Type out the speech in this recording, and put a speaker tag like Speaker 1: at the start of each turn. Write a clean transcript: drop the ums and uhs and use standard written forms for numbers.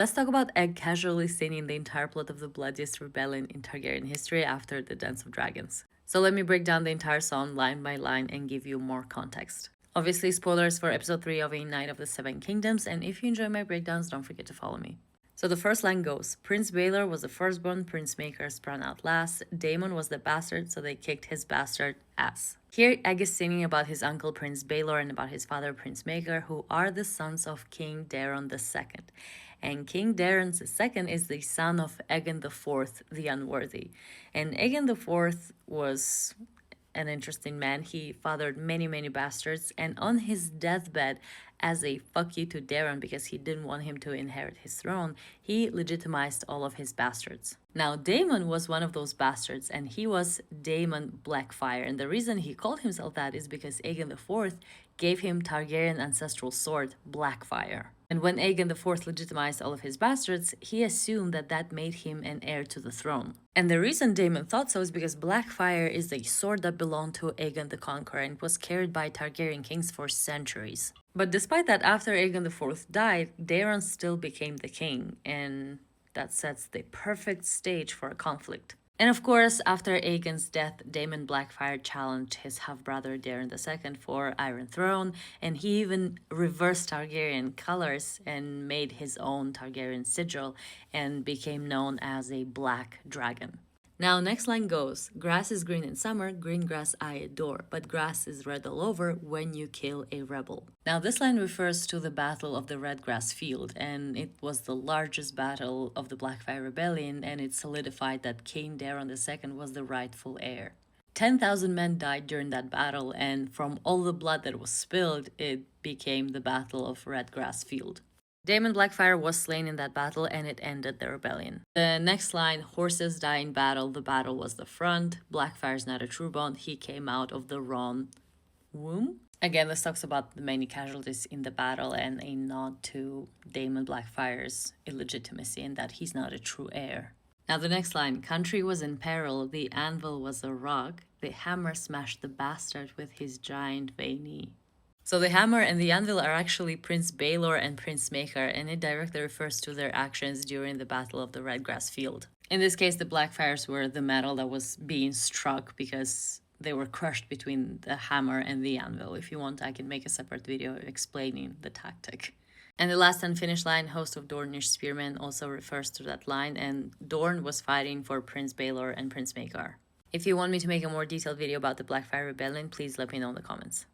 Speaker 1: Let's talk about Egg casually stating the entire plot of the bloodiest rebellion in Targaryen history after the Dance of Dragons. So let me break down the entire song line by line and give you more context. Obviously, spoilers for episode 3 of A Knight of the Seven Kingdoms, and if you enjoy my breakdowns, don't forget to follow me. So the first line goes, Prince Baelor was the firstborn, Prince Maker sprung out last, Daemon was the bastard, so they kicked his bastard ass. Here, Egg is singing about his uncle Prince Baelor and about his father Prince Maker, who are the sons of King Daeron II. And King Daeron II is the son of Aegon IV, the Unworthy. And Aegon IV was an interesting man. He fathered many, many bastards, and on his deathbed, as a fuck you to Daeron because he didn't want him to inherit his throne, he legitimized all of his bastards. Now, Daemon was one of those bastards, and he was Daemon Blackfire, and the reason he called himself that is because Aegon IV gave him Targaryen ancestral sword, Blackfire. And when Aegon IV legitimized all of his bastards, he assumed that that made him an heir to the throne. And the reason Daemon thought so is because Blackfire is a sword that belonged to Aegon the Conqueror and was carried by Targaryen kings for centuries. But despite that, after Aegon IV died, Daeron still became the king, and that sets the perfect stage for a conflict. And of course, after Aegon's death, Daemon Blackfire challenged his half-brother Daeron II for Iron Throne, and he even reversed Targaryen colors and made his own Targaryen sigil and became known as a Black Dragon. Now, next line goes, grass is green in summer, green grass I adore, but grass is red all over when you kill a rebel. Now, this line refers to the Battle of the Redgrass Field, and it was the largest battle of the Blackfire Rebellion, and it solidified that King Daeron II was the rightful heir. 10,000 men died during that battle, and from all the blood that was spilled, it became the Battle of Redgrass Field. Daemon Blackfire was slain in that battle, and it ended the rebellion. The next line, horses die in battle, the battle was the front, Blackfire's not a true bond, he came out of the wrong womb. Again, this talks about the many casualties in the battle and a nod to Daemon Blackfire's illegitimacy and that he's not a true heir. Now the next line, country was in peril, the anvil was a rock, the hammer smashed the bastard with his giant veiny. So the hammer and the anvil are actually Prince Baelor and Prince Maker, and it directly refers to their actions during the Battle of the Redgrass Field. In this case, the Blackfires were the metal that was being struck because they were crushed between the hammer and the anvil. If you want, I can make a separate video explaining the tactic. And the last unfinished line, host of Dornish spearmen, also refers to that line, and Dorne was fighting for Prince Baelor and Prince Maker. If you want me to make a more detailed video about the Blackfire Rebellion, please let me know in the comments.